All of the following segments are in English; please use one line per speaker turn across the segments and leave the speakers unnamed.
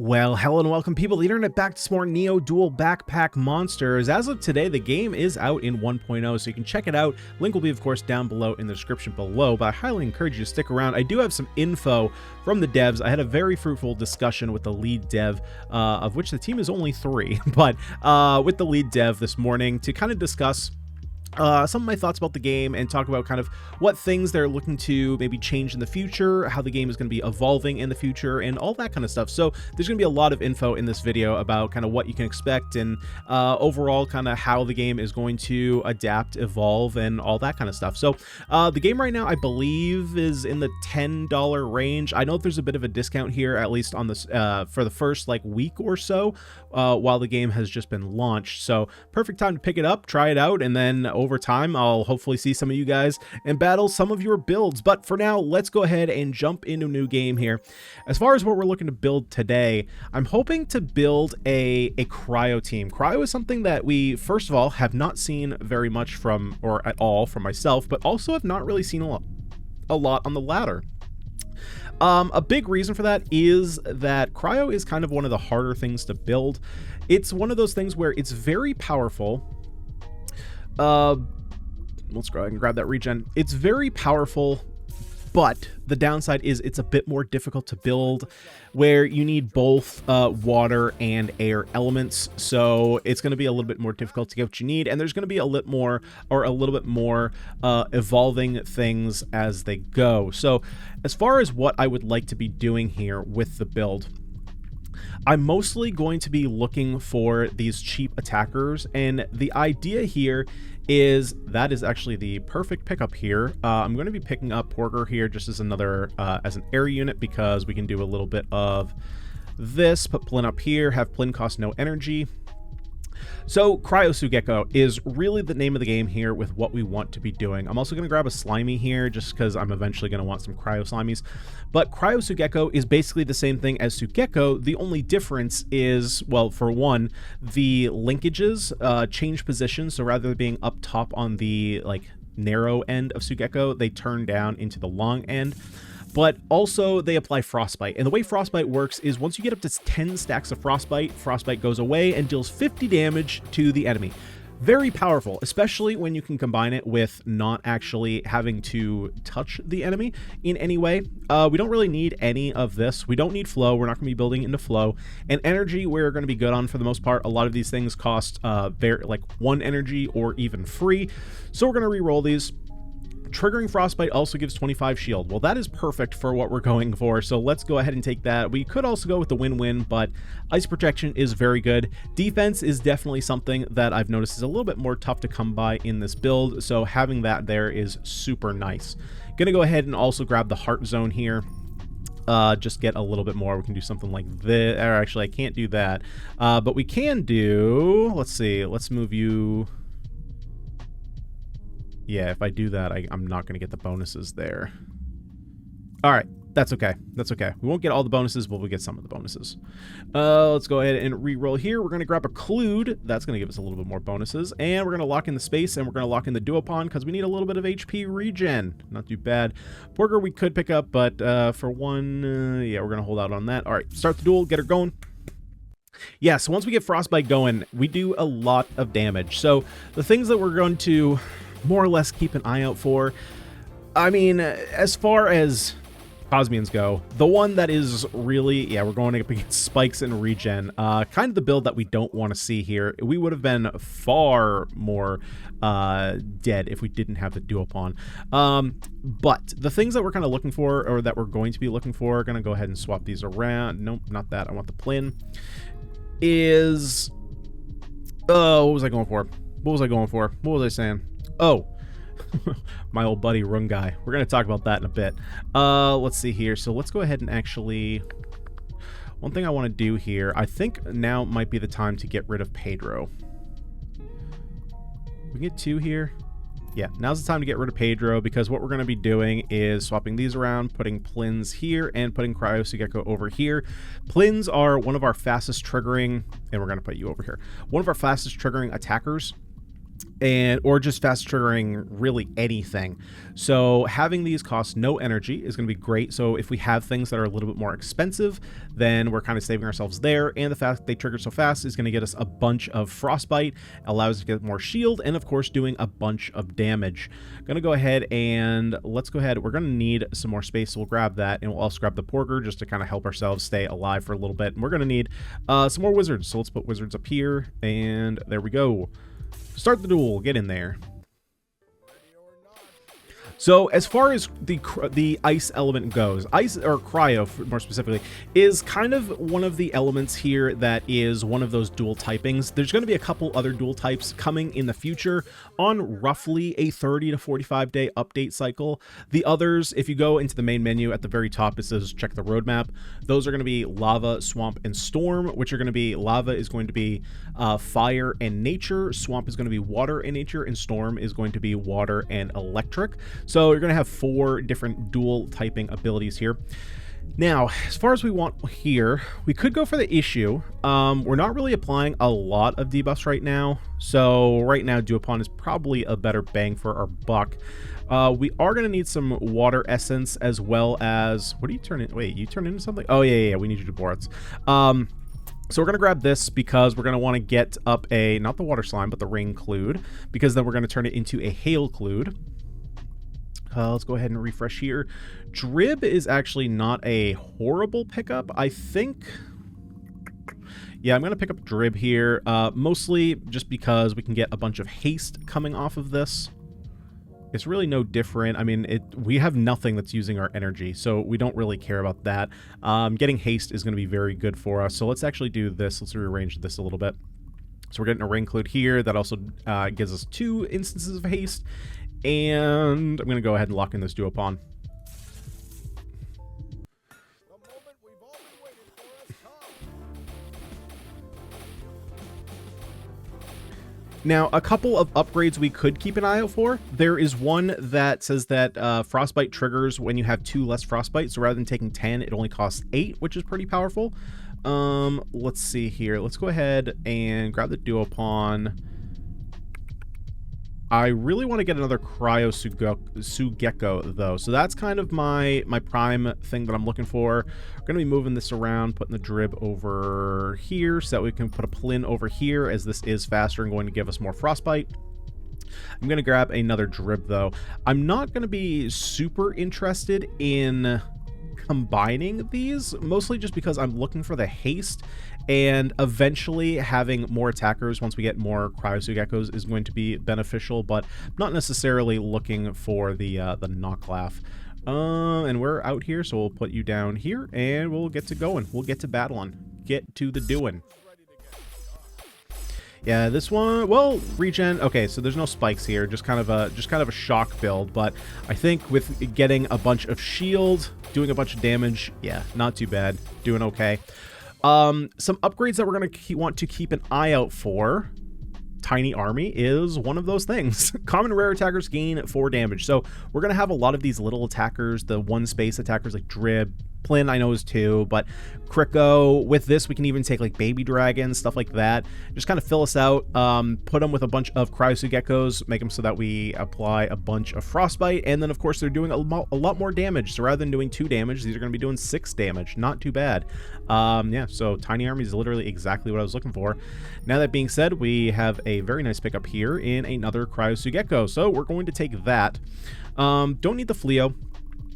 Well, hello and welcome people, the internet, back to some more NEODUEL Backpack Monsters. As of today, the game is out in 1.0, so you can check it out. Link will be, of course, down below in the description below, but I highly encourage you to stick around. I do have some info from the devs. I had a very fruitful discussion with the lead dev, of which the team is only 3, but with the lead dev this morning to kind of discuss some of my thoughts about the game and talk about kind of what things they're looking to maybe change in the future, how the game is going to be evolving in the future, and all that kind of stuff. So there's going to be a lot of info in this video about kind of what you can expect and overall kind of how the game is going to adapt, evolve, and all that kind of stuff. So the game right now, I believe, is in the $10 range. I know that there's a bit of a discount here, at least on this for the first like week or so while the game has just been launched. So perfect time to pick it up, try it out, and then over time I'll hopefully see some of you guys and battle some of your builds. But for now, let's go ahead and jump into a new game here. As far as what we're looking to build today, I'm hoping to build a cryo team. Cryo is something that we, first of all, have not seen very much from, or at all from myself, but also have not really seen a lot on the ladder. A big reason for that is that cryo is kind of one of the harder things to build. It's one of those things where it's very powerful. Let's go ahead and grab that regen. It's very powerful, but the downside is it's a bit more difficult to build, where you need both water and air elements. So it's going to be a little bit more difficult to get what you need, and there's going to be a little bit more evolving things as they go. So as far as what I would like to be doing here with the build, I'm mostly going to be looking for these cheap attackers, and the idea here is that is actually the perfect pickup here. I'm going to be picking up Porker here just as another as an air unit, because we can do a little bit of this. Put Plin up here, have Plin cost no energy. So Cryo Sugeko is really the name of the game here with what we want to be doing. I'm also going to grab a Slimy here just because I'm eventually going to want some Cryo Slimies. But Cryo Sugeko is basically the same thing as Sugeko. The only difference is, well, for one, the linkages change position. So rather than being up top on the like narrow end of Sugeko, they turn down into the long end. But also they apply Frostbite, and the way Frostbite works is once you get up to 10 stacks of Frostbite, Frostbite goes away and deals 50 damage to the enemy. Very powerful, especially when you can combine it with not actually having to touch the enemy in any way. We don't really need any of this. We don't need flow. We're not going to be building into flow. And energy, we're going to be good on for the most part. A lot of these things cost like 1 energy or even free. So we're going to re-roll these. Triggering Frostbite also gives 25 shield. Well, that is perfect for what we're going for, so let's go ahead and take that. We could also go with the win-win, but ice protection is very good. Defense is definitely something that I've noticed is a little bit more tough to come by in this build, so having that there is super nice. Gonna go ahead and also grab the heart zone here. Just get a little bit more. We can do something like this, or actually I can't do that, but we can do, let's see, let's move you. Yeah, if I do that, I'm not going to get the bonuses there. All right, that's okay. That's okay. We won't get all the bonuses, but we'll get some of the bonuses. Let's go ahead and re-roll here. We're going to grab a Clued. That's going to give us a little bit more bonuses. And we're going to lock in the space, and we're going to lock in the Duopon because we need a little bit of HP regen. Not too bad. Burger we could pick up, but for one, yeah, we're going to hold out on that. All right, start the duel. Get her going. Yeah, so once we get Frostbite going, we do a lot of damage. So the things that we're going to more or less keep an eye out for, I mean, as far as Cosmions go, the one that is really, yeah, we're going up against spikes and regen, kind of the build that we don't want to see here. We would have been far more dead if we didn't have the Duopon. But the things that we're kind of looking for, or that we're going to be looking for, going to go ahead and swap these around. Nope, not that. I want the Plin. Is, what was I going for? What was I going for? What was I saying? Oh, my old buddy Run Guy. We're going to talk about that in a bit. Let's see here. So let's go ahead and actually, one thing I want to do here, I think now might be the time to get rid of Pedro. We can get 2 here. Yeah, now's the time to get rid of Pedro, because what we're going to be doing is swapping these around, putting Plins here, and putting Cryo Sugeko over here. Plins are one of our fastest triggering, and we're going to put you over here, one of our fastest triggering attackers. and or just fast triggering really anything. So having these cost no energy is going to be great. So if we have things that are a little bit more expensive, then we're kind of saving ourselves there. And the fact that they trigger so fast is going to get us a bunch of frostbite, allows us to get more shield, and of course doing a bunch of damage. I'm going to go ahead and let's go ahead. We're going to need some more space, so we'll grab that, and we'll also grab the porker just to kind of help ourselves stay alive for a little bit. And we're going to need some more wizards. So let's put wizards up here, and there we go. Start the duel, get in there. So as far as the ice element goes, ice, or cryo more specifically, is kind of one of the elements here that is one of those dual typings. There's going to be a couple other dual types coming in the future on roughly a 30 to 45 day update cycle. The others, if you go into the main menu at the very top, it says check the roadmap. Those are going to be lava, swamp, and storm, which are going to be lava is going to be fire and nature, swamp is going to be water and nature, and storm is going to be water and electric. So you're going to have 4 different dual typing abilities here. Now, as far as we want here, we could go for the issue. We're not really applying a lot of debuffs right now. So right now, do upon is probably a better bang for our buck. We are going to need some water essence as well as... What do you turn in? Wait, you turn into something? Oh, yeah. We need you to boards. So we're going to grab this because we're going to want to get up a... Not the water slime, but the rain clude. Because then we're going to turn it into a hail clude. Let's go ahead and refresh here. Drib is actually not a horrible pickup. I think... Yeah, I'm going to pick up Drib here, mostly just because we can get a bunch of haste coming off of this. It's really no different. I mean, we have nothing that's using our energy, so we don't really care about that. Getting haste is going to be very good for us. So let's actually do this. Let's rearrange this a little bit. So we're getting a rain clude here. That also gives us 2 instances of haste. And I'm going to go ahead and lock in this duopon. Now, a couple of upgrades we could keep an eye out for. There is one that says that frostbite triggers when you have 2 less frostbite. So rather than taking 10, it only costs 8, which is pretty powerful. Let's see here. Let's go ahead and grab the duopon. I really want to get another Cryo Sugeko, though. So that's kind of my prime thing that I'm looking for. We're going to be moving this around, putting the Drib over here so that we can put a Plin over here, as this is faster and going to give us more Frostbite. I'm going to grab another Drib, though. I'm not going to be super interested in combining these, mostly just because I'm looking for the haste, and eventually having more attackers once we get more Cryosugekos is going to be beneficial, but not necessarily looking for the knocklaugh. And we're out here, so we'll put you down here, and we'll get to going. We'll get to battling. Get to the doing. Yeah, this one, well, regen. Okay, so there's no spikes here, just kind of a shock build, but I think with getting a bunch of shield, doing a bunch of damage, yeah, not too bad, doing okay. Some upgrades that we're going to want to keep an eye out for. Tiny Army is one of those things. Common rare attackers gain 4 damage. So we're going to have a lot of these little attackers, the 1 space attackers like Drib, Plin I know is 2, but Kriko, with this we can even take like baby dragons, stuff like that. Just kind of fill us out, put them with a bunch of Cryosugekos, make them so that we apply a bunch of frostbite, and then of course they're doing a lot more damage. So rather than doing 2 damage, these are going to be doing 6 damage. Not too bad. Yeah, so Tiny Army is literally exactly what I was looking for. Now that being said, we have a very nice pickup here in another Cryosugeko, so we're going to take that. Don't need the Fleo.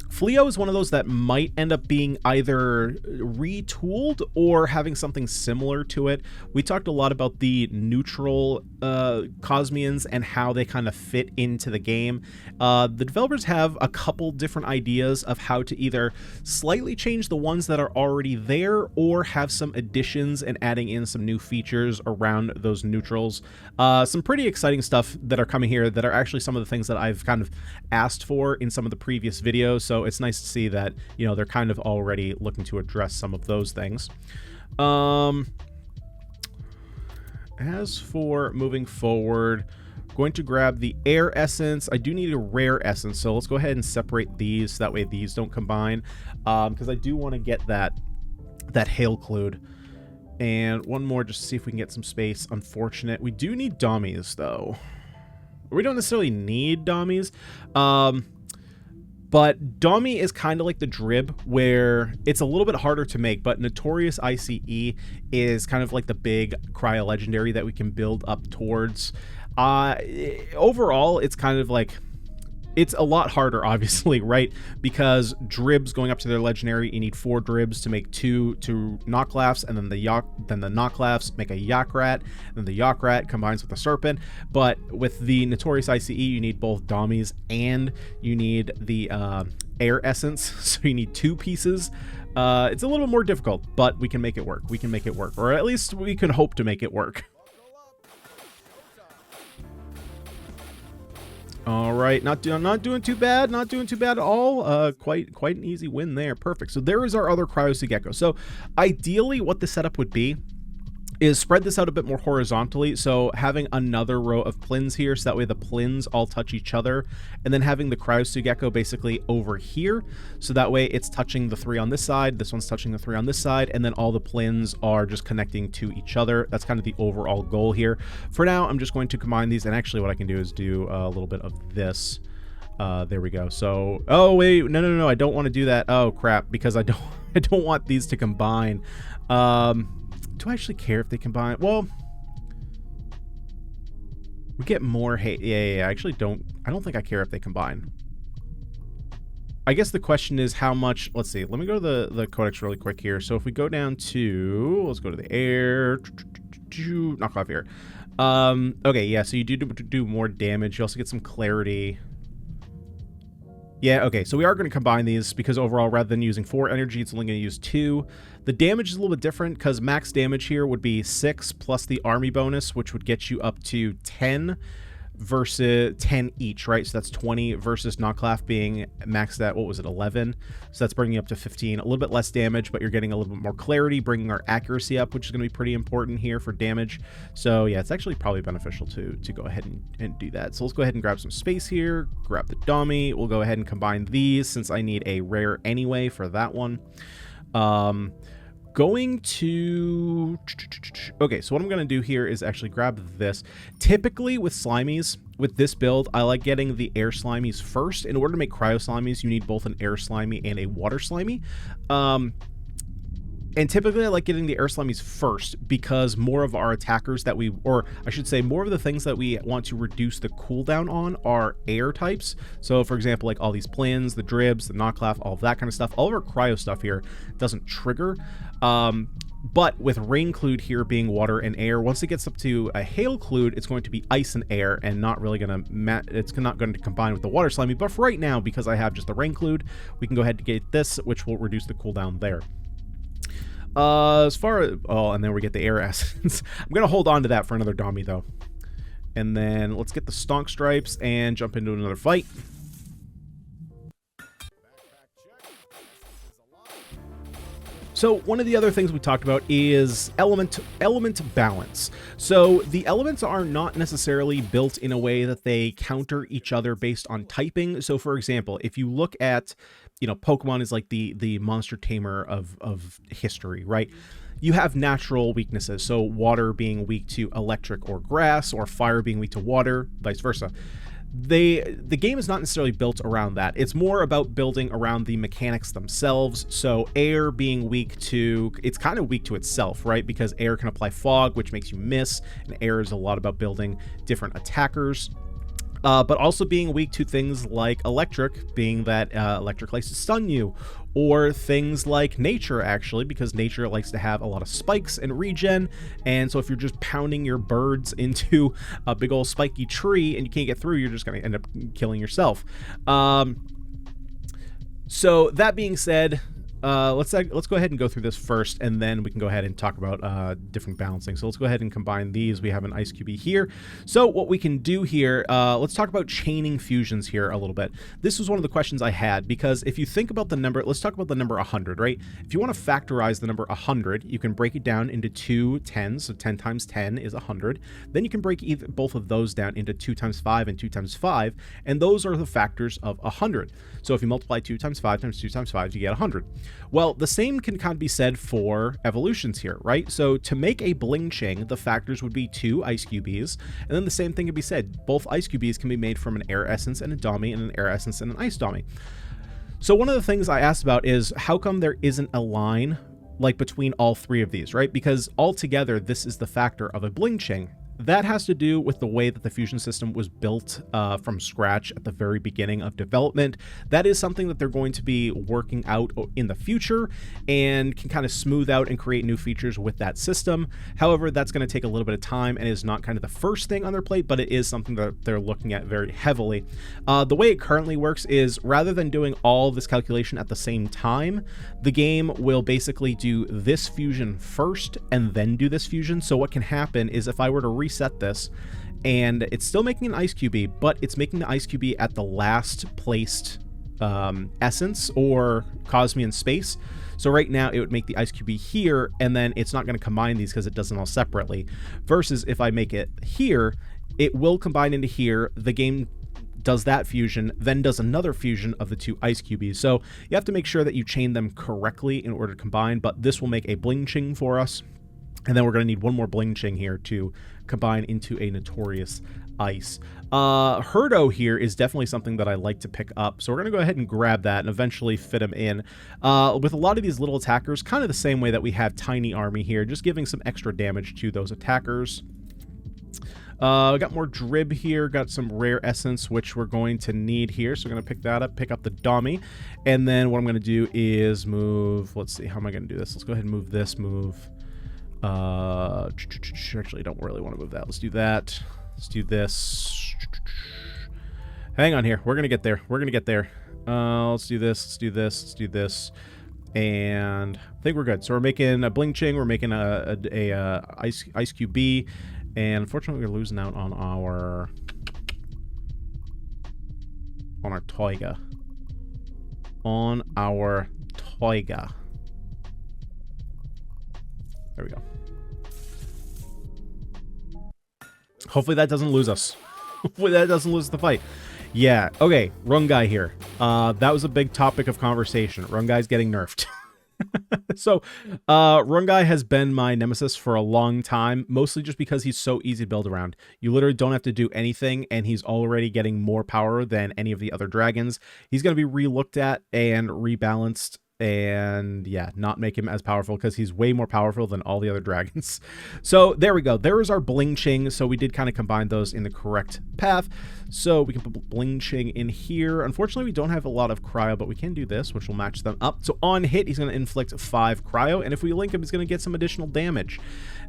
Fleo is one of those that might end up being either retooled or having something similar to it. We talked a lot about the neutral Cosmions and how they kind of fit into the game. The developers have a couple different ideas of how to either slightly change the ones that are already there or have some additions and adding in some new features around those neutrals. Some pretty exciting stuff that are coming here that are actually some of the things that I've kind of asked for in some of the previous videos. So it's nice to see that, you know, they're kind of already looking to address some of those things. As for moving forward, going to grab the air essence. I do need a rare essence, so let's go ahead and separate these so that way these don't combine, because I do want to get that hail clude. And one more just to see if we can get some space. Unfortunate. We do need dummies though. we don't necessarily need dummies. But Dami is kind of like the Drib, where it's a little bit harder to make, but Notorious ICE is kind of like the big cryo legendary that we can build up towards. Overall, it's kind of like, it's a lot harder, obviously, right? Because Dribs going up to their legendary, you need 4 Dribs to make 2 Knocklaughs, and then the Knocklaughs make a Yakrat, and then the Yakrat combines with the Serpent. But with the Notorious ICE, you need both Dommies and you need the Air Essence, so you need 2 pieces. It's a little bit more difficult, but we can make it work. We can make it work, or at least we can hope to make it work. All right, not doing too bad, not doing too bad at all. Quite an easy win there. Perfect. So there is our other Cryo-Sugeko. So ideally, what the setup would be is spread this out a bit more horizontally. So having another row of Plins here, so that way the Plins all touch each other, and then having the Cryo-Sugeko basically over here, so that way it's touching the 3 on this side, this one's touching the 3 on this side, and then all the Plins are just connecting to each other. That's kind of the overall goal here. For now, I'm just going to combine these, and actually what I can do is do a little bit of this. There we go. So, oh wait, no, I don't want to do that. Oh crap, because I don't want these to combine. Do I actually care if they combine? Well, we get more hate. Yeah, I actually don't. I don't think I care if they combine. I guess the question is how much. Let's see. Let me go to the codex really quick here. So if we go down to, let's go to the air. Knock off air. Okay, yeah. So you do more damage. You also get some clarity. Yeah, okay, so we are going to combine these because overall, rather than using 4 energy, it's only going to use 2. The damage is a little bit different because max damage here would be 6 plus the army bonus, which would get you up to 10 versus 10 each, right? So that's 20 versus Knocklaugh being maxed at, what was it, 11? So that's bringing you up to 15. A little bit less damage, but you're getting a little bit more clarity, bringing our accuracy up, which is going to be pretty important here for damage. So yeah, it's actually probably beneficial to go ahead and do that. So let's go ahead and grab some space here, grab the dummy. We'll go ahead and combine these since I need a rare anyway for that one. Going to... Okay, so what I'm going to do here is actually grab this. Typically with Slimies, with this build, I like getting the air Slimies first. In order to make Cryo Slimies, you need both an air Slimy and a water Slimy. And typically I like getting the air Slimies first because more of our attackers that we, or I should say more of the things that we want to reduce the cooldown on are air types. So for example, like all these Plins, the Dribs, the Knocklaugh, all of that kind of stuff. All of our cryo stuff here doesn't trigger. But with Rainclude here being water and air, once it gets up to a Hailclude, it's going to be ice and air and not really going to, it's not going to combine with the water Slimy. But for right now, because I have just the Rainclude, we can go ahead and get this, which will reduce the cooldown there. As far as, oh, and then we get the air essence. I'm going to hold on to that for another Dami, though. And then let's get the Stonk Stripes and jump into another fight. So one of the other things we talked about is element balance. So the elements are not necessarily built in a way that they counter each other based on typing. So for example, if you look at, you know, Pokemon is like the monster tamer of history, right? You have natural weaknesses. So water being weak to electric or grass, or fire being weak to water, vice versa. The game is not necessarily built around that. It's more about building around the mechanics themselves. So air being weak to, it's kind of weak to itself, right? Because air can apply fog, which makes you miss, and air is a lot about building different attackers. But also being weak to things like electric, being that electric likes to stun you, or things like nature, actually, because nature likes to have a lot of spikes and regen, and so if you're just pounding your birds into a big old spiky tree and you can't get through, you're just going to end up killing yourself. So that being said, let's go ahead and go through this first, and then we can go ahead and talk about different balancing. So let's go ahead and combine these. We have an Ice QB here. So what we can do here, let's talk about chaining fusions here a little bit. This was one of the questions I had, because if you think about the number, let's talk about the number 100, right? If you want to factorize the number 100, you can break it down into 2 10s. So 10 times 10 is 100. Then you can break both of those down into 2 times 5 and 2 times 5, and those are the factors of 100. So if you multiply 2 times 5 times 2 times 5, you get 100. Well, the same can kind of be said for evolutions here, right? So to make a Bling Ching, the factors would be 2 Ice Cubies, and then the same thing can be said. Both Ice Cubies can be made from an Air Essence and a Dami, and an Air Essence and an Ice Dami. So one of the things I asked about is how come there isn't a line like between all 3 of these, right? Because altogether, this is the factor of a Bling Ching. That has to do with the way that the fusion system was built from scratch at the very beginning of development. That is something that they're going to be working out in the future and can kind of smooth out and create new features with that system. However, that's going to take a little bit of time and is not kind of the first thing on their plate, but it is something that they're looking at very heavily. The way it currently works is rather than doing all this calculation at the same time, the game will basically do this fusion first and then do this fusion. So what can happen is if I were to reset this and it's still making an Ice QB, but it's making the Ice QB at the last placed essence or Cosmion space. So right now it would make the Ice QB here, and then it's not going to combine these because it does them all separately. Versus if I make it here, it will combine into here. The game does that fusion, then does another fusion of the 2 Ice QBs. So you have to make sure that you chain them correctly in order to combine, but this will make a Bling Ching for us. And then we're going to need one more Bling Ching here to combine into a Notorious Ice. Herdo here is definitely something that I like to pick up. So we're going to go ahead and grab that and eventually fit him in. With a lot of these little attackers, kind of the same way that we have Tiny Army here, just giving some extra damage to those attackers. We got more Drib here, got some Rare Essence, which we're going to need here. So we're going to pick that up, pick up the Dami. And then what I'm going to do is move, let's see, how am I going to do this? Let's go ahead and move this, actually, I don't really want to move that. Let's do that. Let's do this. Hang on here. We're going to get there. We're going to get there. Let's do this. Let's do this. Let's do this. And I think we're good. So we're making a Bling Ching. We're making a Ice QB. And unfortunately, we're losing out on our Toiga. On our Toiga. There we go. Hopefully that doesn't lose us. Hopefully that doesn't lose the fight. Yeah, okay, Rungai here. That was a big topic of conversation. Rungai's getting nerfed. So, Rungai has been my nemesis for a long time, mostly just because he's so easy to build around. You literally don't have to do anything, and he's already getting more power than any of the other dragons. He's going to be re-looked at and rebalanced, and yeah, not make him as powerful because he's way more powerful than all the other dragons. So there we go. There is our Bling Ching. So we did kind of combine those in the correct path. So we can put Bling Ching in here. Unfortunately, we don't have a lot of cryo, but we can do this, which will match them up. So on hit, he's going to inflict 5 cryo, and if we link him, he's going to get some additional damage.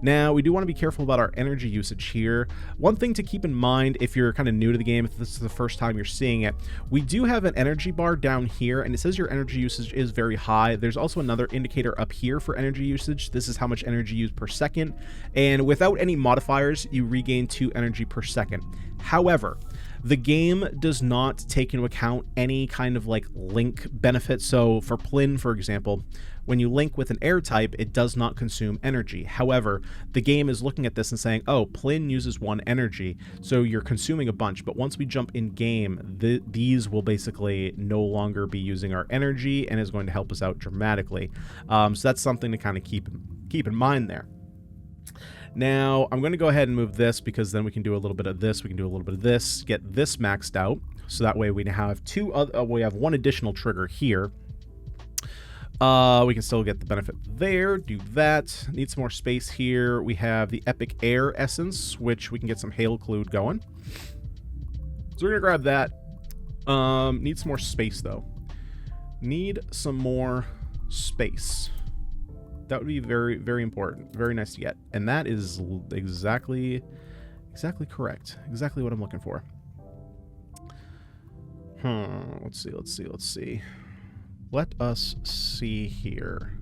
Now, we do want to be careful about our energy usage here. One thing to keep in mind if you're kind of new to the game, if this is the first time you're seeing it, we do have an energy bar down here, and it says your energy usage is very high. There's also another indicator up here for energy usage. This is how much energy used per second, and without any modifiers, you regain 2 energy per second. However, the game does not take into account any kind of like link benefit. So for Plin, for example, when you link with an air type, it does not consume energy. However, the game is looking at this and saying, oh, Plin uses 1 energy, so you're consuming a bunch. But once we jump in game, these will basically no longer be using our energy and is going to help us out dramatically. So that's something to kind of keep in mind there. Now, I'm going to go ahead and move this because then we can do a little bit of this, we can do a little bit of this, get this maxed out. So that way we have we have 1 additional trigger here. We can still get the benefit there, do that. Need some more space here. We have the Epic Air Essence, which we can get some Hail Clued going. So we're going to grab that. Need some more space, though. Need some more space. That would be very, very important. Very nice to get. And that is exactly correct. Exactly what I'm looking for. Let's see. Let us see here.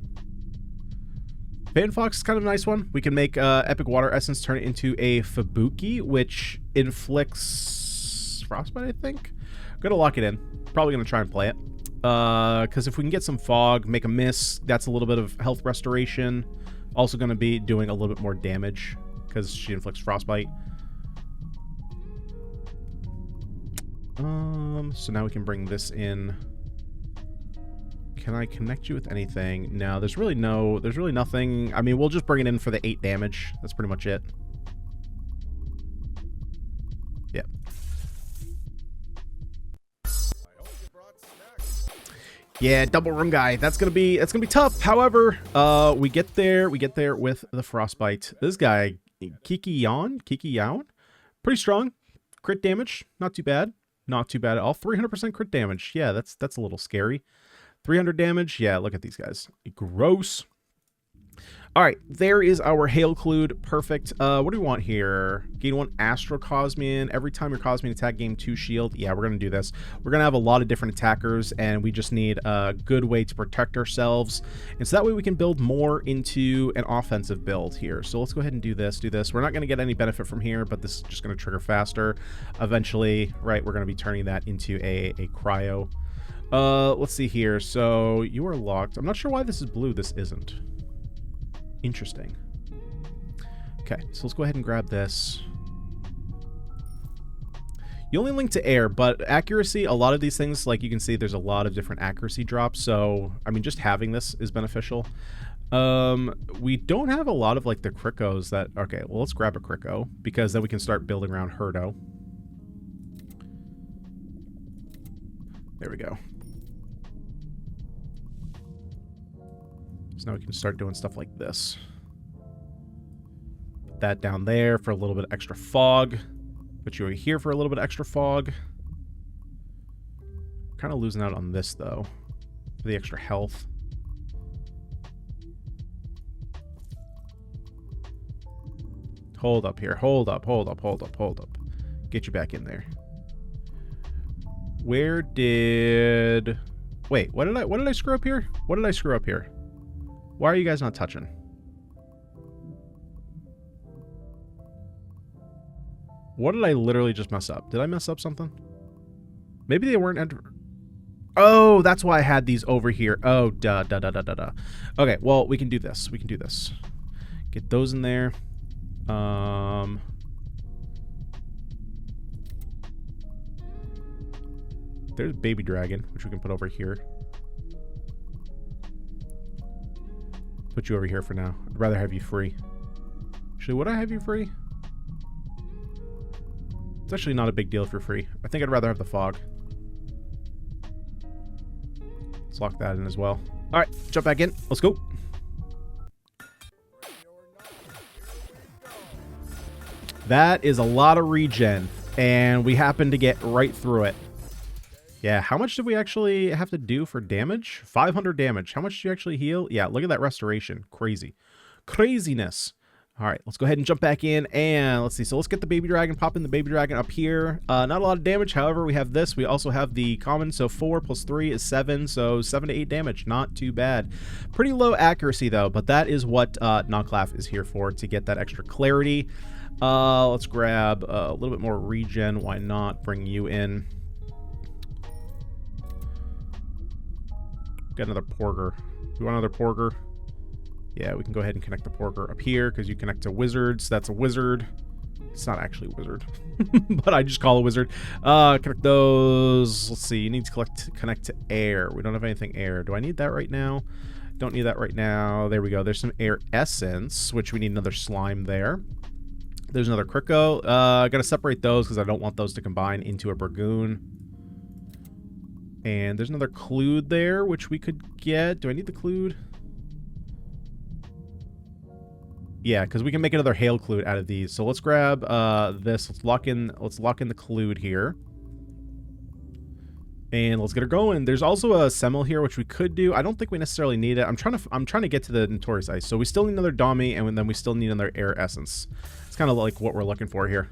Fan Fox is kind of a nice one. We can make Epic Water Essence turn it into a Fubuki, which inflicts Frostbite, I think. I'm going to lock it in. Probably going to try and play it. Because if we can get some fog, make a miss, that's a little bit of health restoration. Also going to be doing a little bit more damage because she inflicts frostbite. So now we can bring this in. Can I connect you with anything? No, there's really nothing. I mean, we'll just bring it in for the 8 damage. That's pretty much it. Yep. Yeah, double room guy. That's gonna be tough. However, we get there with the frostbite. This guy, Ganyonz, pretty strong. Crit damage, not too bad. Not too bad at all. 300% crit damage. Yeah, that's a little scary. 300 damage. Yeah, look at these guys. Gross. All right, there is our Hail Clued. Perfect. What do we want here? Gain 1 Astral Cosmion. Every time your Cosmion attack, gain 2 shield. Yeah, we're going to do this. We're going to have a lot of different attackers, and we just need a good way to protect ourselves. And so that way we can build more into an offensive build here. So let's go ahead and do this. We're not going to get any benefit from here, but this is just going to trigger faster. Eventually, right, we're going to be turning that into a cryo. Let's see here. So you are locked. I'm not sure why this is blue. This isn't. Interesting. Okay, so let's go ahead and grab this. You only link to air, but accuracy, a lot of these things, like you can see, there's a lot of different accuracy drops. So, I mean, just having this is beneficial. We don't have a lot of, like, the Krikos that... Okay, well, let's grab a Kriko, because then we can start building around Herdo. There we go. So now we can start doing stuff like this. Put that down there for a little bit of extra fog. Put you over here for a little bit of extra fog. Kind of losing out on this, though. For the extra health. Hold up here. Hold up. Get you back in there. Where did... Wait, what did I screw up here? What did I screw up here? Why are you guys not touching? What did I literally just mess up? Did I mess up something? Maybe they weren't... Oh, that's why I had these over here. Oh, duh. Okay, well, we can do this. Get those in there. There's Baby Dragon, which we can put over here. Put you over here for now. I'd rather have you free. Actually, would I have you free? It's actually not a big deal if you're free. I think I'd rather have the fog. Let's lock that in as well. All right, jump back in. Let's go. That is a lot of regen, and we happen to get right through it. Yeah, how much did we actually have to do for damage? 500 damage. How much did you actually heal? Yeah, look at that restoration. Crazy. Craziness. All right, let's go ahead and jump back in, and let's see. So let's get the Baby Dragon, pop in the Baby Dragon up here. Not a lot of damage, however, we have this. We also have the common, so 4 plus 3 is 7, so 7 to 8 damage. Not too bad. Pretty low accuracy, though, but that is what Knocklaugh is here for, to get that extra clarity. Let's grab a little bit more regen. Why not bring you in? Got another Porger. You want another Porger? Yeah, we can go ahead and connect the Porger up here because you connect to wizards. That's a wizard. It's not actually a wizard, but I just call it a wizard. Connect those. Let's see. You need to connect to air. We don't have anything air. Do I need that right now? Don't need that right now. There we go. There's some air essence, which we need another slime there. There's another Kriko. I gotta separate those because I don't want those to combine into a Burgoon. And there's another Clued there, which we could get. Do I need the Clued? Yeah, because we can make another Hail Clued out of these. So let's grab this. Let's lock in the Clued here. And let's get her going. There's also a Semel here, which we could do. I don't think we necessarily need it. I'm trying to get to the Notorious Ice. So we still need another Dommy, and then we still need another Air Essence. It's kind of like what we're looking for here.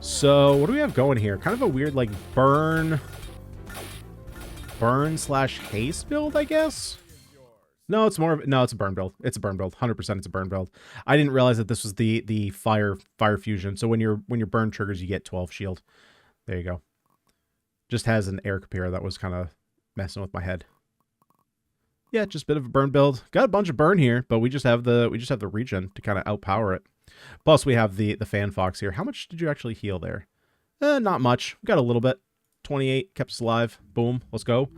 So what do we have going here? Kind of a weird like burn slash haste build, I guess. No, it's more of, no, it's a burn build. It's a burn build. 100% it's a burn build. I didn't realize that this was the fire fusion. So when your burn triggers, you get 12 shield. There you go. Just has an air compare. That was kind of messing with my head. Yeah, just a bit of a burn build. Got a bunch of burn here, but we just have the regen to kind of outpower it. Plus we have the Fan Fox here. How much did you actually heal there? Not much. We got a little bit. 28 kept us alive. Boom. Let's go.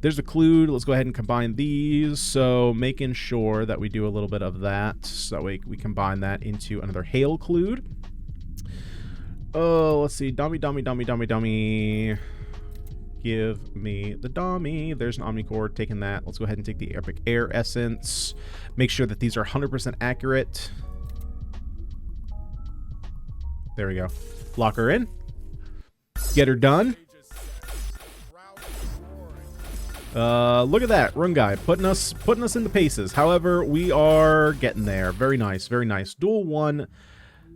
There's a Clued. Let's go ahead and combine these. So making sure that we do a little bit of that. So that way we combine that into another Hail Clued. Oh, let's see. Dummy. Give me the dummy. There's an Omnicore. Taking that. Let's go ahead and take the Epic Air Essence. Make sure that these are 100% accurate. There we go. Lock her in. Get her done. Look at that. Run guy putting us in the paces. However, we are getting there. Very nice. Very nice. Duel 1.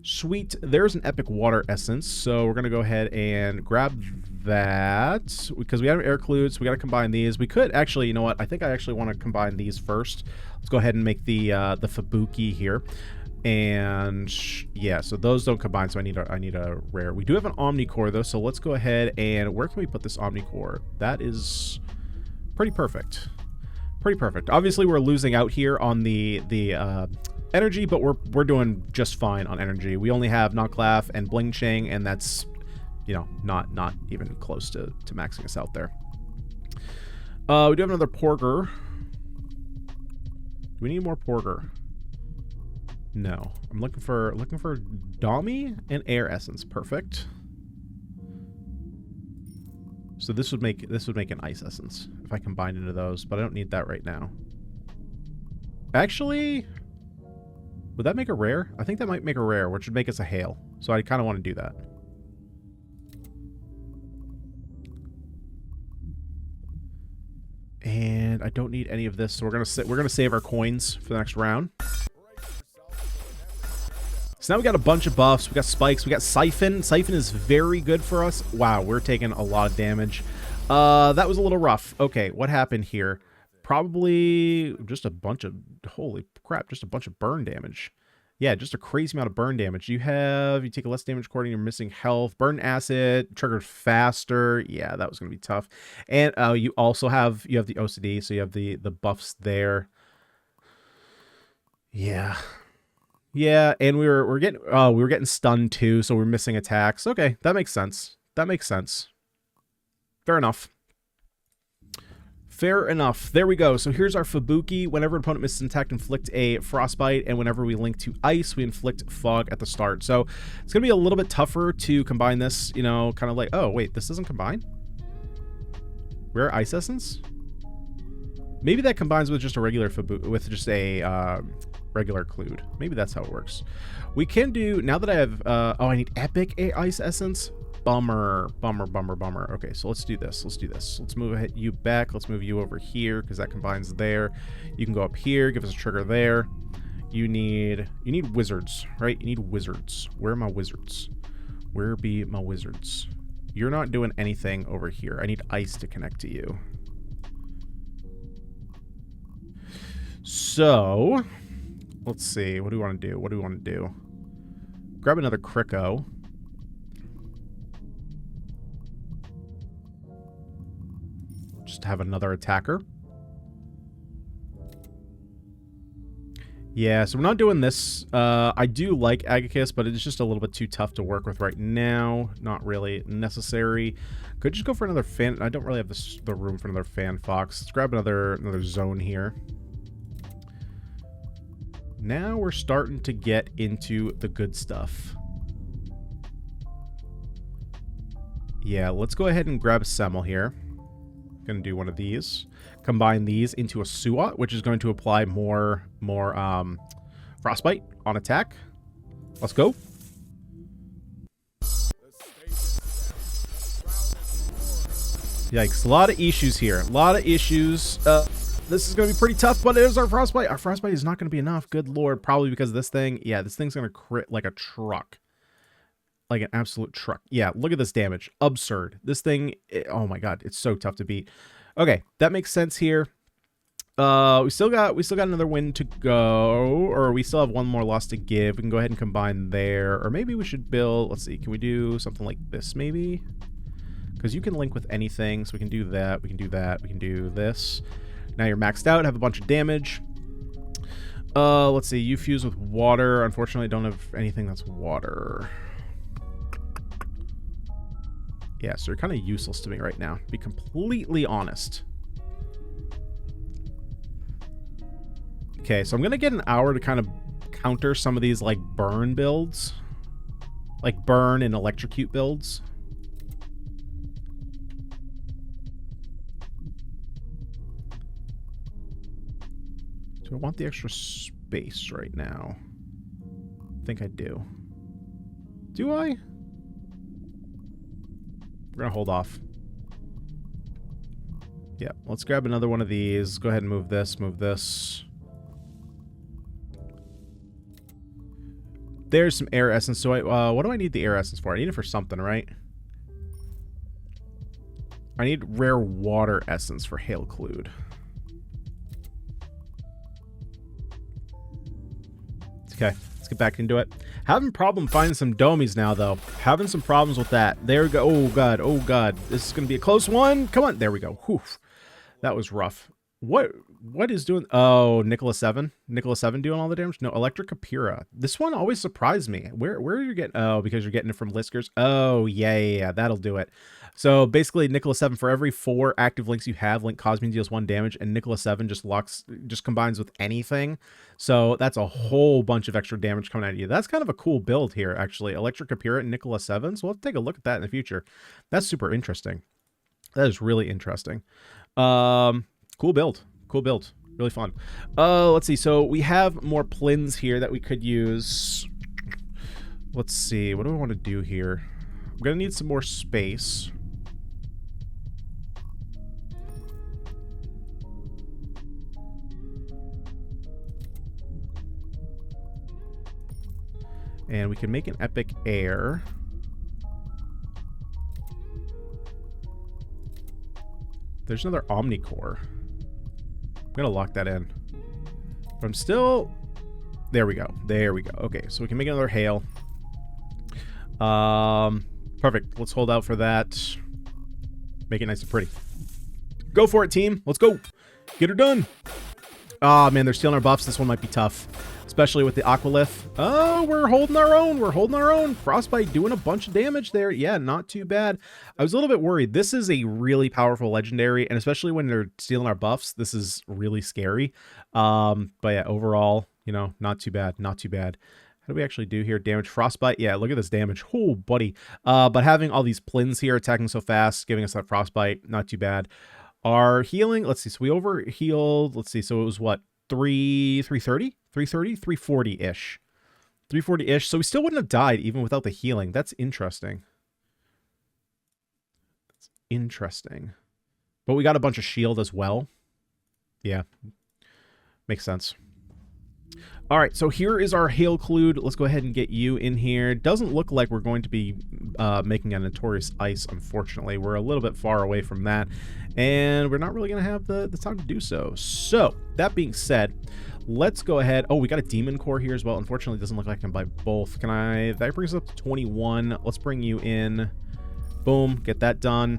Sweet. There's an Epic Water Essence. So we're going to go ahead and grab that because we have air clues. So we got to combine these. We could actually, you know what? I think I actually want to combine these first. Let's go ahead and make the Fubuki here. And yeah, so those don't combine. So I need a rare. We do have an Omnicore though. So let's go ahead and where can we put this Omnicore? That is pretty perfect. Pretty perfect. Obviously, we're losing out here on the energy, but we're doing just fine on energy. We only have Knockclaff and Bling Ching, and that's, you know, not even close to maxing us out there. We do have another Porger. Do we need more Porger? No. I'm looking for Dami and Air Essence. Perfect. So this would make an Ice Essence if I combined into those, but I don't need that right now. Actually, would that make a rare? I think that might make a rare, which would make us a Hail. So I kind of want to do that. And I don't need any of this, so we're gonna save our coins for the next round. So now we got a bunch of buffs. We got spikes. We got Siphon. Siphon is very good for us. Wow, we're taking a lot of damage. That was a little rough. Okay, what happened here? Probably just a bunch of, holy crap, just a bunch of burn damage. Yeah, just a crazy amount of burn damage. You take a less damage according, you're missing health. Burn acid, triggered faster. Yeah, that was going to be tough. And you also have the OCD, so you have the buffs there. Yeah. Yeah, and we were getting stunned too, so we're missing attacks. Okay, that makes sense. That makes sense. Fair enough. Fair enough. There we go. So here's our Fubuki. Whenever an opponent misses an attack, inflict a Frostbite, and whenever we link to Ice, we inflict Fog at the start. So it's going to be a little bit tougher to combine this, you know, kind of like, oh, wait, this doesn't combine? Rare Ice Essence? Maybe that combines with just a regular Fubuki, with just a regular Clued. Maybe that's how it works. We can do, now that I have, oh, I need Epic Ice Essence. Bummer. Okay, so let's do this. Let's move you back. Let's move you over here because that combines there. You can go up here, give us a trigger there. You need wizards, right? You need wizards. Where are my wizards? Where be my wizards? You're not doing anything over here. I need ice to connect to you. So, let's see. What do we want to do? Grab another Kriko. Just to have another attacker. Yeah, so we're not doing this. I do like Agakis, but it's just a little bit too tough to work with right now. Not really necessary. Could just go for another fan. I don't really have the room for another Fan Fox. Let's grab another zone here. Now we're starting to get into the good stuff. Yeah, let's go ahead and grab a Semmel here. Going to do one of these. Combine these into a Suat, which is going to apply more Frostbite on attack. Let's go. Yikes, a lot of issues here. A lot of issues. This is going to be pretty tough, but it is our Frostbite. Our Frostbite is not going to be enough. Good lord. Probably because this thing, yeah, this thing's going to crit like a truck. Like an absolute truck. Yeah, look at this damage. Absurd. This thing, oh my god, it's so tough to beat. Okay, that makes sense here. We still got another win to go, or we still have one more loss to give. We can go ahead and combine there, or maybe we should build, let's see, can we do something like this maybe? Because you can link with anything, so we can do that, we can do that, we can do this. Now you're maxed out, have a bunch of damage. Let's see, you fuse with water. Unfortunately, I don't have anything that's water. Yeah, so you're kind of useless to me right now, to be completely honest. Okay, so I'm going to get an hour to kind of counter some of these, like, burn builds. Like, burn and electrocute builds. Do I want the extra space right now? I think I do. Do I? We're going to hold off. Yeah, let's grab another one of these. Go ahead and move this, move this. There's some air essence. So what do I need the air essence for? I need it for something, right? I need rare water essence for Hailclude. Okay, let's get back into it. Having problem finding some domies now, though. Having some problems with that. There we go. Oh, God. Oh, God. This is going to be a close one. Come on. There we go. Whew. That was rough. What is doing? Oh, Nicholas 7. Nicholas 7 doing all the damage? No, Electric Capira. This one always surprised me. Where are you getting? Oh, because you're getting it from Liskers. Oh, yeah. That'll do it. So basically, Nicholas 7, for every 4 active links you have, Link Cosmion deals 1 damage, and Nicholas 7 just combines with anything. So that's a whole bunch of extra damage coming at you. That's kind of a cool build here, actually. Electric Capira and Nicholas 7. So we'll take a look at that in the future. That's super interesting. That is really interesting. Cool build. Cool build. Really fun. Let's see. So we have more plins here that we could use. Let's see. What do I want to do here? I'm going to need some more space. And we can make an epic air. There's another Omnicore. I'm going to lock that in. But I'm still... There we go. There we go. Okay, so we can make another hail. Perfect. Let's hold out for that. Make it nice and pretty. Go for it, team. Let's go. Get her done. Oh, man, they're stealing our buffs. This one might be tough. Especially with the Aqualith. Oh, we're holding our own. We're holding our own. Frostbite doing a bunch of damage there. Yeah, not too bad. I was a little bit worried. This is a really powerful legendary, and especially when they're stealing our buffs, this is really scary. But yeah, overall, you know, not too bad. Not too bad. How do we actually do here? Damage Frostbite. Yeah, look at this damage. Oh, buddy. But having all these plins here attacking so fast, giving us that Frostbite, not too bad. Our healing, let's see. So we over healed. Let's see. So it was what? 330? 330? 340-ish. 340-ish. So we still wouldn't have died even without the healing. That's interesting. That's interesting. But we got a bunch of shield as well. Yeah. Makes sense. All right, so here is our Hailclude. Let's go ahead and get you in here. Doesn't look like we're going to be making a Notorious Ice, unfortunately. We're a little bit far away from that, and we're not really going to have the time to do so. So, that being said, let's go ahead. Oh, we got a Demon Core here as well. Unfortunately, it doesn't look like I can buy both. Can I? That brings us up to 21. Let's bring you in. Boom, get that done.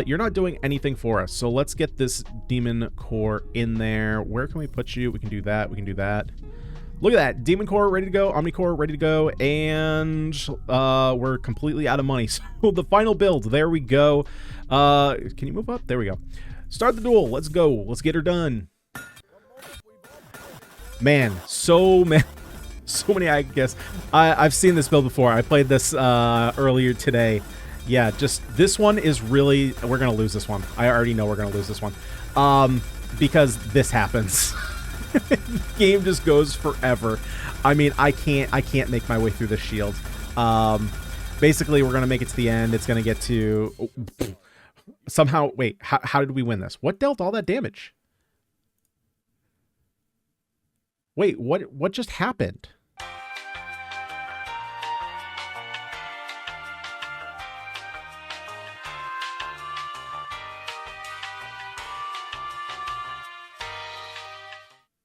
You're not doing anything for us, so let's get this Demon Core in there. Where can we put you? We can do that. We can do that. Look at that. Demon Core ready to go. Omnicore ready to go. And we're completely out of money. So the final build. There we go. Can you move up? There we go. Start the duel. Let's go. Let's get her done. Man, so many, I guess. I've seen this build before. I played this earlier today. Yeah, just this one is really... We're going to lose this one. I already know we're going to lose this one. Because this happens. The game just goes forever. I mean, I can't make my way through this shield. Basically, we're going to make it to the end. It's going to get to... Somehow... Wait, how did we win this? What dealt all that damage? Wait, what just happened?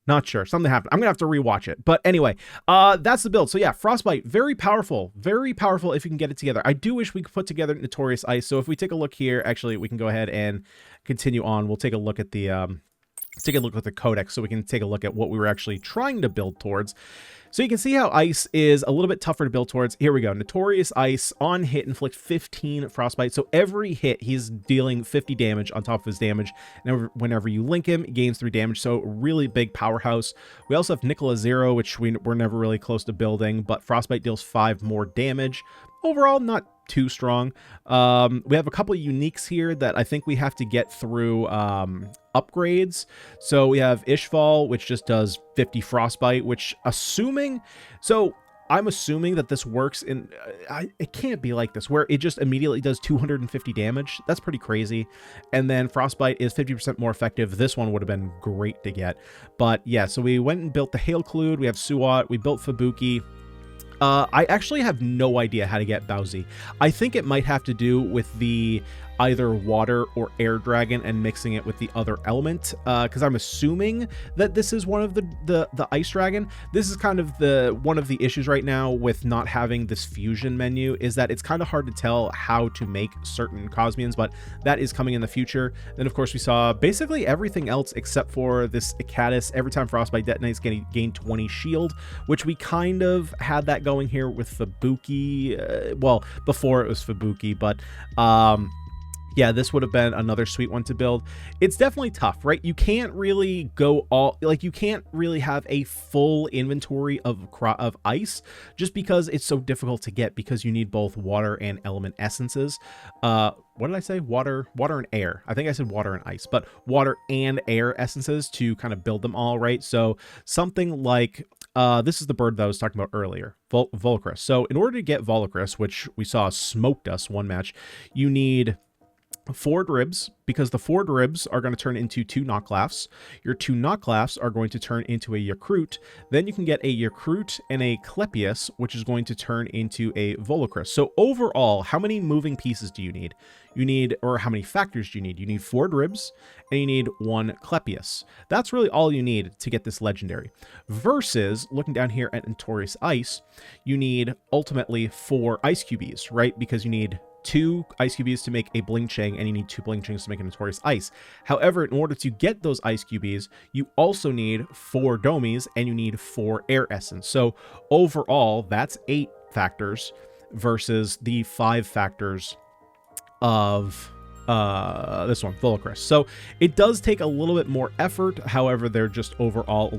Not sure. Something happened. I'm going to have to rewatch it. But anyway, that's the build. So yeah, Frostbite, very powerful. Very powerful if you can get it together. I do wish we could put together Notorious Ice. So if we take a look here, actually, we can go ahead and continue on. We'll take a look at the take a look at the codex so we can take a look at what we were actually trying to build towards. So you can see how ice is a little bit tougher to build towards. Here we go. Notorious Ice on hit inflict 15 frostbite. So every hit he's dealing 50 damage on top of his damage. And whenever you link him, he gains 3 damage. So really big powerhouse. We also have Nicola Zero, which we're never really close to building, but frostbite deals 5 more damage. Overall, not too strong. We have a couple of uniques here that I think we have to get through upgrades. So we have Ishval, which just does 50 frostbite, which I'm assuming that this works in, it can't be like this, where it just immediately does 250 damage. That's pretty crazy. And then frostbite is 50% more effective. This one would have been great to get. But yeah, so we went and built the Hailclude. We have Suat. We built Fubuki. I actually have no idea how to get Bowsy. I think it might have to do with the either water or air dragon and mixing it with the other element, because I'm assuming that this is one of the ice dragon. This is kind of one of the issues right now with not having this fusion menu, is that it's kind of hard to tell how to make certain Cosmions, but that is coming in the future. Then of course we saw basically everything else except for this Icatus. Every time frostbite detonates, gain 20 shield, which we kind of had that going here with Fubuki. Well, before it was Fubuki, but yeah, this would have been another sweet one to build. It's definitely tough, right? You can't really go all, like, you can't really have a full inventory of ice just because it's so difficult to get, because you need both water and element essences. What did I say? Water and air. I think I said water and ice, but water and air essences to kind of build them all, right? So something like, this is the bird that I was talking about earlier, Volcrus. So in order to get Volcrus, which we saw smoked us one match, you need 4 Dribs, because the 4 Dribs are going to turn into 2 Knocklaughs. Your 2 Knocklaughs are going to turn into a Yakrut. Then you can get a Yakrut and a Clepius, which is going to turn into a Volcrus. So overall, how many moving pieces do you need? Or how many factors do you need? You need 4 Dribs and you need 1 Clepius. That's really all you need to get this legendary. Versus, looking down here at Notorious Ice, you need ultimately 4 Ice Cubies, right? Because you need 2 Ice Cubies to make a Bling Chang, and you need 2 Bling Changs to make a Notorious Ice. However, in order to get those Ice Cubies, you also need 4 Domies, and you need 4 Air Essence. So overall, that's 8 factors versus the 5 factors of this one, Volcrus. So it does take a little bit more effort. However, they're just overall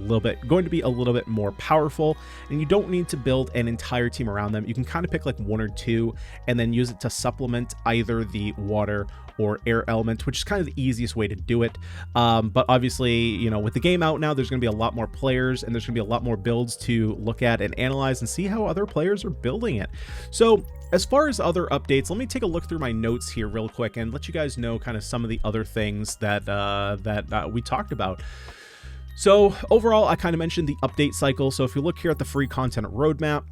going to be a little bit more powerful, and you don't need to build an entire team around them. You can kind of pick like 1 or 2 and then use it to supplement either the water or air element, which is kind of the easiest way to do it. But obviously, you know, with the game out now, there's going to be a lot more players, and there's going to be a lot more builds to look at and analyze and see how other players are building it. So as far as other updates, let me take a look through my notes here real quick and let you guys know kind of some of the other things that we talked about. So overall, I kind of mentioned the update cycle. So if you look here at the free content roadmap,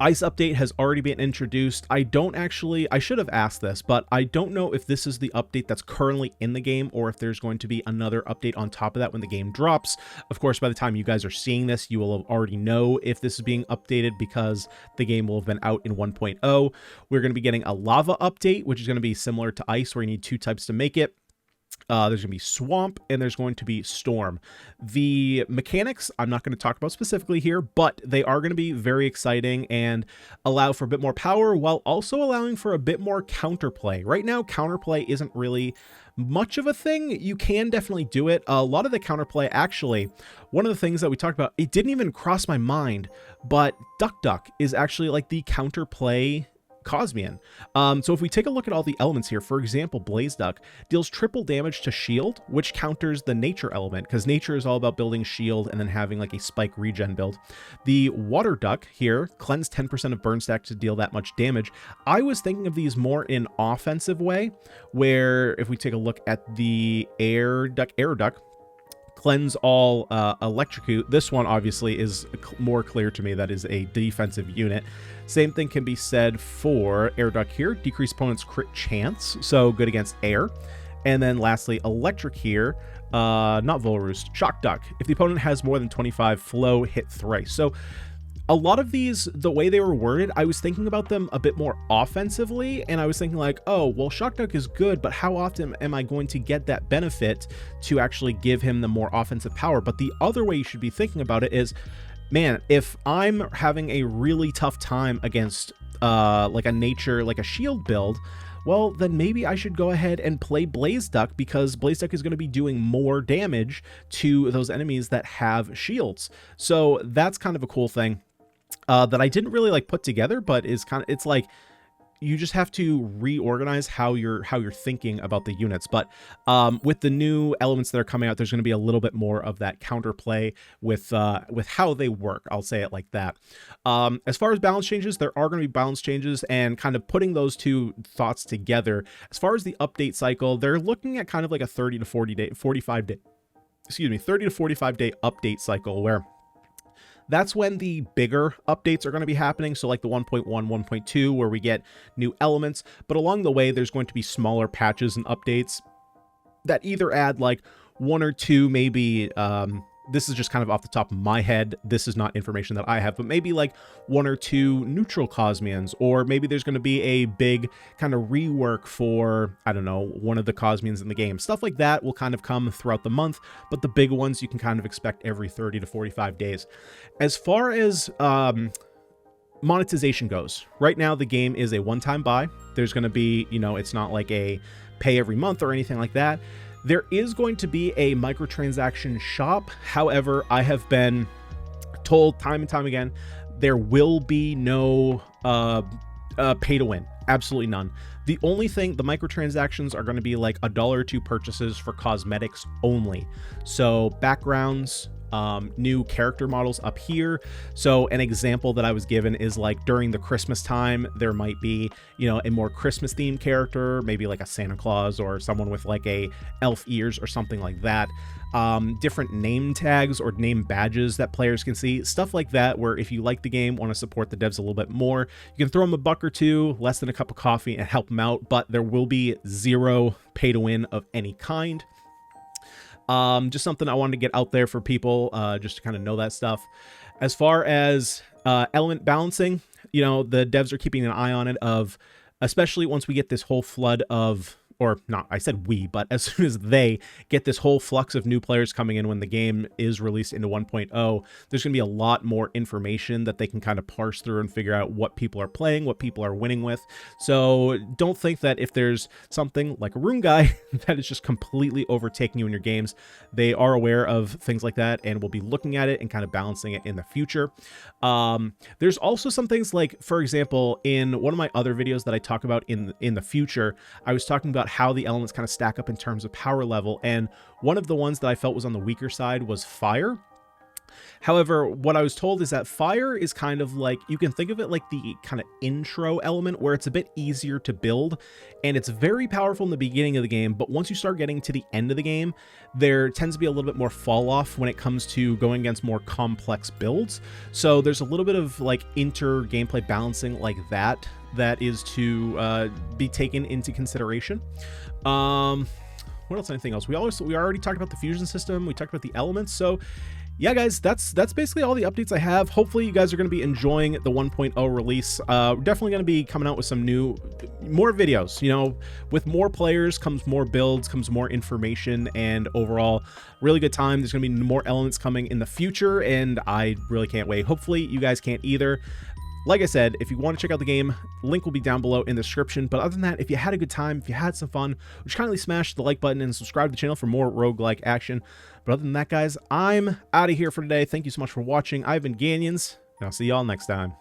Ice update has already been introduced. I should have asked this, but I don't know if this is the update that's currently in the game or if there's going to be another update on top of that when the game drops. Of course, by the time you guys are seeing this, you will have already know if this is being updated because the game will have been out in 1.0. We're going to be getting a lava update, which is going to be similar to Ice, where you need 2 types to make it. There's going to be Swamp and there's going to be Storm. The mechanics I'm not going to talk about specifically here, but they are going to be very exciting and allow for a bit more power while also allowing for a bit more counterplay. Right now, counterplay isn't really much of a thing. You can definitely do it. A lot of the counterplay, actually, one of the things that we talked about, it didn't even cross my mind, but Duck Duck is actually like the counterplay Cosmion. So if we take a look at all the elements here, for example, Blaze Duck deals triple damage to shield, which counters the nature element, because nature is all about building shield and then having like a spike regen build. The Water Duck here cleanse 10% of burn stack to deal that much damage. I was thinking of these more in offensive way, where if we take a look at the Air Duck, cleanse all, electrocute. This one obviously is more clear to me. That is a defensive unit. Same thing can be said for Air Duck here. Decrease opponent's crit chance, so good against air. And then lastly, electric here, not Volroost, Shock Duck. If the opponent has more than 25 flow, hit thrice. So a lot of these, the way they were worded, I was thinking about them a bit more offensively, and I was thinking like, oh, well, Shock Duck is good, but how often am I going to get that benefit to actually give him the more offensive power? But the other way you should be thinking about it is, man, if I'm having a really tough time against like a nature, like a shield build, well, then maybe I should go ahead and play Blaze Duck, because Blaze Duck is going to be doing more damage to those enemies that have shields. So that's kind of a cool thing that I didn't really like put together, but is kind of, it's like, you just have to reorganize how you're thinking about the units. But with the new elements that are coming out, there's going to be a little bit more of that counterplay with how they work. I'll say it like that. As far as balance changes, there are going to be balance changes, and kind of putting those two thoughts together. As far as the update cycle, they're looking at kind of like a 30 to 45 day update cycle, where that's when the bigger updates are going to be happening. So like the 1.1, 1.2, where we get new elements, but along the way, there's going to be smaller patches and updates that either add like one or two, maybe, this is just kind of off the top of my head, this is not information that I have, but maybe like one or two neutral Cosmions, or maybe there's going to be a big kind of rework for, I don't know, one of the Cosmions in the game. Stuff like that will kind of come throughout the month, but the big ones you can kind of expect every 30 to 45 days. As far as monetization goes, right now the game is a one-time buy. There's going to be, you know, it's not like a pay every month or anything like that. There is going to be a microtransaction shop. However, I have been told time and time again, there will be no pay to win. Absolutely none. The only thing, the microtransactions are going to be like $1 or $2 purchases for cosmetics only. So backgrounds, new character models up here. So an example that I was given is like during the Christmas time, there might be, you know, a more Christmas themed character, maybe like a Santa Claus or someone with like a elf ears or something like that. Different name tags or name badges that players can see, stuff like that, where if you like the game, want to support the devs a little bit more, you can throw them a buck or two, less than a cup of coffee, and help them out. But there will be zero pay to win of any kind. Just something I wanted to get out there for people, just to kind of know that stuff. As far as element balancing, you know, the devs are keeping an eye on it, of especially once we get this whole flood of, or not, I said we, but as soon as they get this whole flux of new players coming in when the game is released into 1.0, there's going to be a lot more information that they can kind of parse through and figure out what people are playing, what people are winning with. So don't think that if there's something like a Rune Guy that is just completely overtaking you in your games. They are aware of things like that and will be looking at it and kind of balancing it in the future. There's also some things like, for example, in one of my other videos that I talk about in the future, I was talking about how the elements kind of stack up in terms of power level, and one of the ones that I felt was on the weaker side was fire. However, what I was told is that fire is kind of like, you can think of it like the kind of intro element, where it's a bit easier to build and it's very powerful in the beginning of the game, but once you start getting to the end of the game, there tends to be a little bit more fall off when it comes to going against more complex builds. So there's a little bit of like inter gameplay balancing like that is to be taken into consideration. What else? Anything else? We already talked about the fusion system. We talked about the elements. So yeah, guys, that's basically all the updates I have. Hopefully you guys are going to be enjoying the 1.0 release. We're definitely going to be coming out with some more videos. You know, with more players comes more builds, comes more information, and overall, really good time. There's going to be more elements coming in the future, and I really can't wait. Hopefully you guys can't either. Like I said, if you want to check out the game, link will be down below in the description. But other than that, if you had a good time, if you had some fun, just kindly smash the like button and subscribe to the channel for more roguelike action. But other than that, guys, I'm out of here for today. Thank you so much for watching. I've been Ganyonz, and I'll see y'all next time.